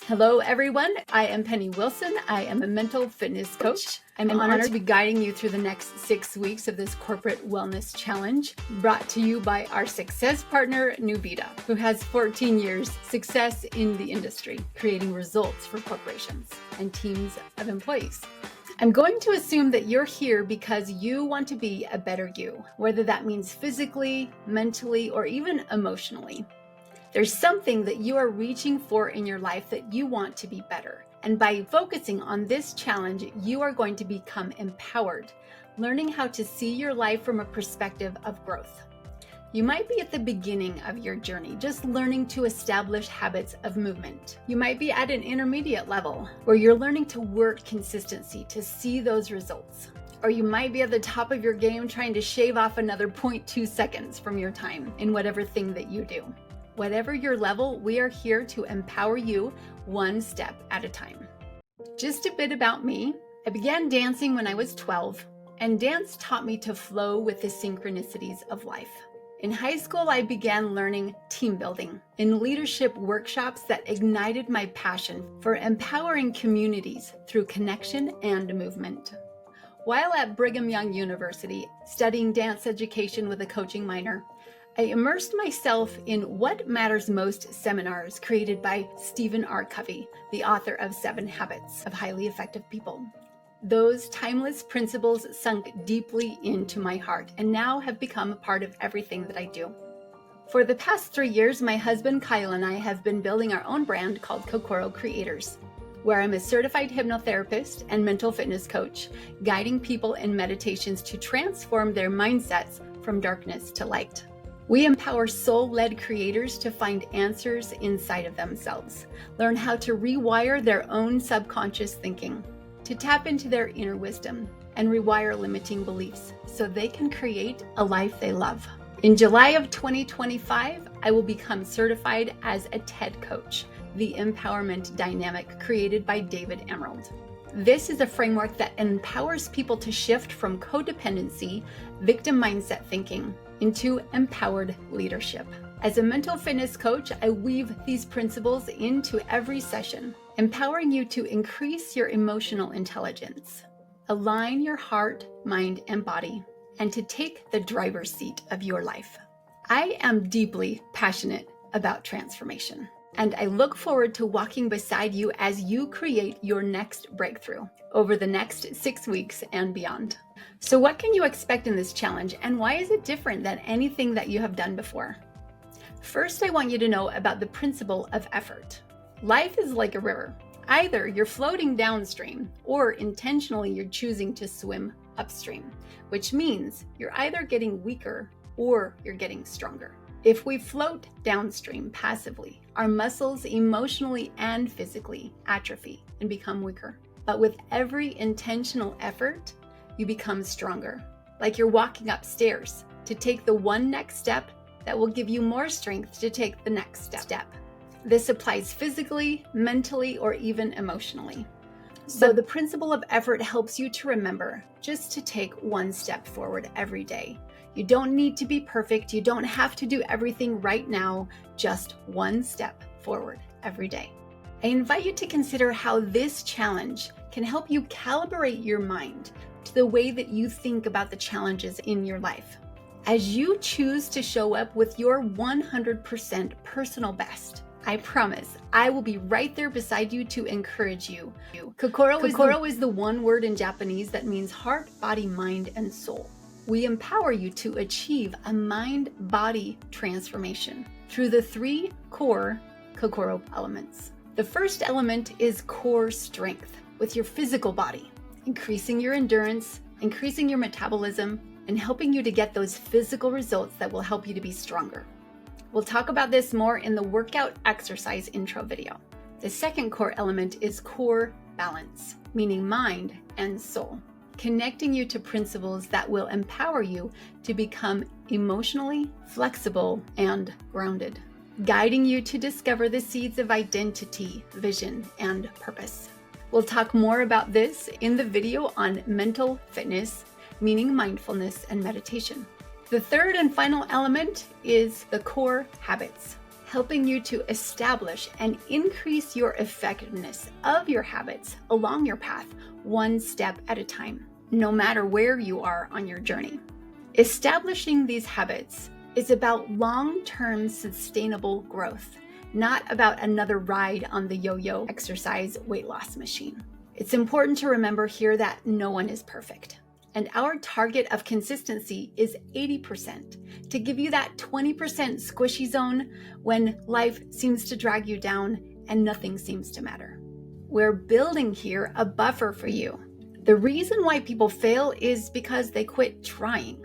Hello, everyone. I am Penny Wilson. I am a mental fitness coach. I'm honored to be guiding you through the next 6 weeks of this corporate wellness challenge brought to you by our success partner, Nuvita, who has 14 years success in the industry, creating results for corporations and teams of employees. I'm going to assume that you're here because you want to be a better you, whether that means physically, mentally, or even emotionally. There's something that you are reaching for in your life that you want to be better. And by focusing on this challenge, you are going to become empowered, learning how to see your life from a perspective of growth. You might be at the beginning of your journey, just learning to establish habits of movement. You might be at an intermediate level where you're learning to work consistency to see those results. Or you might be at the top of your game trying to shave off another 0.2 seconds from your time in whatever thing that you do. Whatever your level, we are here to empower you one step at a time. Just a bit about me. I began dancing when I was 12, and dance taught me to flow with the synchronicities of life. In high school, I began learning team building in leadership workshops that ignited my passion for empowering communities through connection and movement. While at Brigham Young University, studying dance education with a coaching minor, I immersed myself in What Matters Most seminars created by Stephen R. Covey, the author of 7 Habits of Highly Effective People. Those timeless principles sunk deeply into my heart and now have become a part of everything that I do. For the past 3 years, my husband Kyle and I have been building our own brand called Kokoro Creators, where I'm a certified hypnotherapist and mental fitness coach, guiding people in meditations to transform their mindsets from darkness to light. We empower soul-led creators to find answers inside of themselves, learn how to rewire their own subconscious thinking, to tap into their inner wisdom, and rewire limiting beliefs so they can create a life they love. In July of 2025, I will become certified as a TED coach, the empowerment dynamic created by David Emerald. This is a framework that empowers people to shift from codependency, victim mindset thinking, into empowered leadership. As a mental fitness coach, I weave these principles into every session, empowering you to increase your emotional intelligence, align your heart, mind, and body, and to take the driver's seat of your life. I am deeply passionate about transformation, and I look forward to walking beside you as you create your next breakthrough over the next 6 weeks and beyond. So what can you expect in this challenge, and why is it different than anything that you have done before? First, I want you to know about the principle of effort. Life is like a river. Either you're floating downstream, or intentionally you're choosing to swim upstream, which means you're either getting weaker or you're getting stronger. If we float downstream passively, our muscles emotionally and physically atrophy and become weaker. But with every intentional effort, you become stronger, like you're walking upstairs to take the one next step that will give you more strength to take the next step. This applies physically, mentally, or even emotionally. So the principle of effort helps you to remember just to take one step forward every day. You don't need to be perfect. You don't have to do everything right now, just one step forward every day. I invite you to consider how this challenge can help you calibrate your mind to the way that you think about the challenges in your life. As you choose to show up with your 100% personal best, I promise I will be right there beside you to encourage you. Kokoro is the one word in Japanese that means heart, body, mind, and soul. We empower you to achieve a mind-body transformation through the 3 core Kokoro elements. The first element is core strength with your physical body, increasing your endurance, increasing your metabolism, and helping you to get those physical results that will help you to be stronger. We'll talk about this more in the workout exercise intro video. The second core element is core balance, meaning mind and soul, connecting you to principles that will empower you to become emotionally flexible and grounded, guiding you to discover the seeds of identity, vision, and purpose. We'll talk more about this in the video on mental fitness, meaning mindfulness and meditation. The third and final element is the core habits, helping you to establish and increase your effectiveness of your habits along your path, one step at a time, no matter where you are on your journey. Establishing these habits is about long-term sustainable growth, not about another ride on the yo-yo exercise weight loss machine. It's important to remember here that no one is perfect. And our target of consistency is 80%, to give you that 20% squishy zone when life seems to drag you down and nothing seems to matter. We're building here a buffer for you. The reason why people fail is because they quit trying.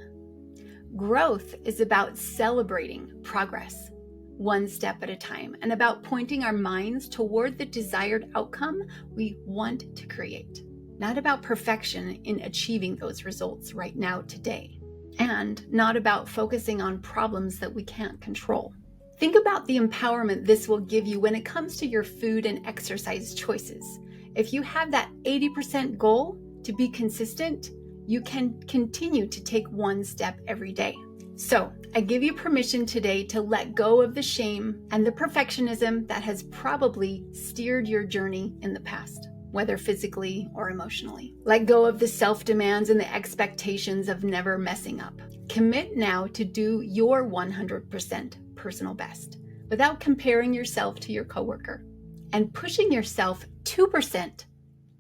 Growth is about celebrating progress, one step at a time, and about pointing our minds toward the desired outcome we want to create. Not about perfection in achieving those results right now today, and not about focusing on problems that we can't control. Think about the empowerment this will give you when it comes to your food and exercise choices. If you have that 80% goal to be consistent, you can continue to take one step every day. So I give you permission today to let go of the shame and the perfectionism that has probably steered your journey in the past, whether physically or emotionally. Let go of the self-demands and the expectations of never messing up. Commit now to do your 100% personal best without comparing yourself to your coworker and pushing yourself 2%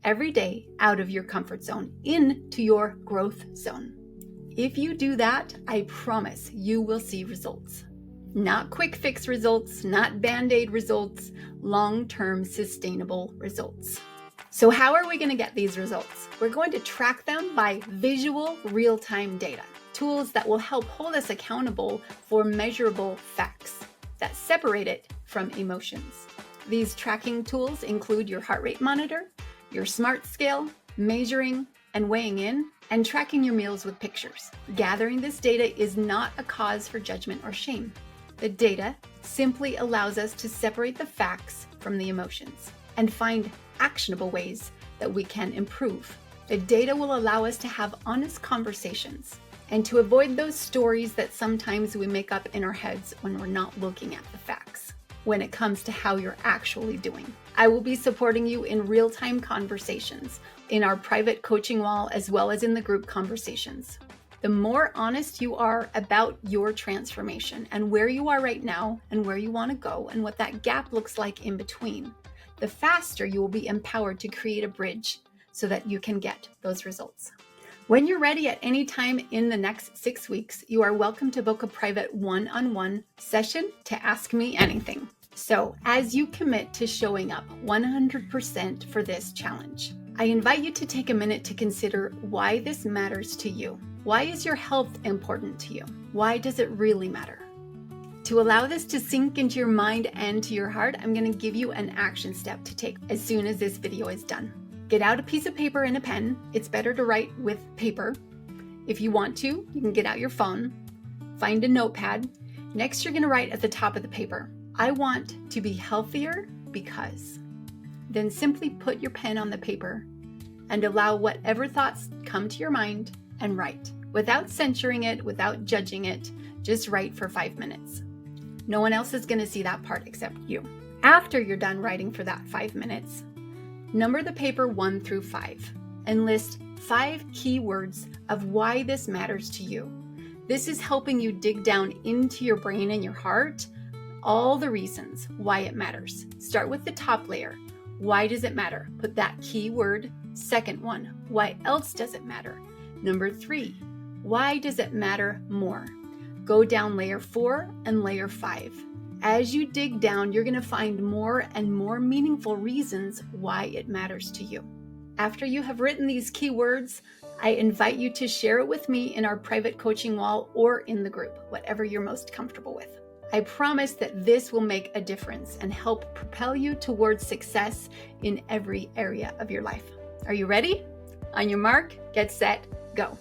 every day out of your comfort zone into your growth zone. If you do that, I promise you will see results. Not quick fix results, not band-aid results, long-term sustainable results. So how are we going to get these results? We're going to track them by visual real-time data, tools that will help hold us accountable for measurable facts that separate it from emotions. These tracking tools include your heart rate monitor, your smart scale, measuring and weighing in, and tracking your meals with pictures. Gathering this data is not a cause for judgment or shame. The data simply allows us to separate the facts from the emotions and find actionable ways that we can improve. The data will allow us to have honest conversations and to avoid those stories that sometimes we make up in our heads when we're not looking at the facts when it comes to how you're actually doing. I will be supporting you in real-time conversations in our private coaching wall as well as in the group conversations. The more honest you are about your transformation and where you are right now and where you want to go and what that gap looks like in between, the faster you will be empowered to create a bridge so that you can get those results. When you're ready at any time in the next 6 weeks, you are welcome to book a private one-on-one session to ask me anything. So as you commit to showing up 100% for this challenge, I invite you to take a minute to consider why this matters to you. Why is your health important to you? Why does it really matter? To allow this to sink into your mind and to your heart, I'm going to give you an action step to take as soon as this video is done. Get out a piece of paper and a pen. It's better to write with paper. If you want to, you can get out your phone, find a notepad. Next, you're going to write at the top of the paper, I want to be healthier because. Then simply put your pen on the paper and allow whatever thoughts come to your mind and write. Without censoring it, without judging it, just write for 5 minutes. No one else is going to see that part except you. After you're done writing for that 5 minutes, number the paper 1 through 5 and list 5 keywords of why this matters to you. This is helping you dig down into your brain and your heart, all the reasons why it matters. Start with the top layer. Why does it matter? Put that keyword. Second one, why else does it matter? Number 3, why does it matter more? Go down layer 4 and layer 5. As you dig down, you're going to find more and more meaningful reasons why it matters to you. After you have written these keywords, I invite you to share it with me in our private coaching wall or in the group, whatever you're most comfortable with. I promise that this will make a difference and help propel you towards success in every area of your life. Are you ready? On your mark, get set, go.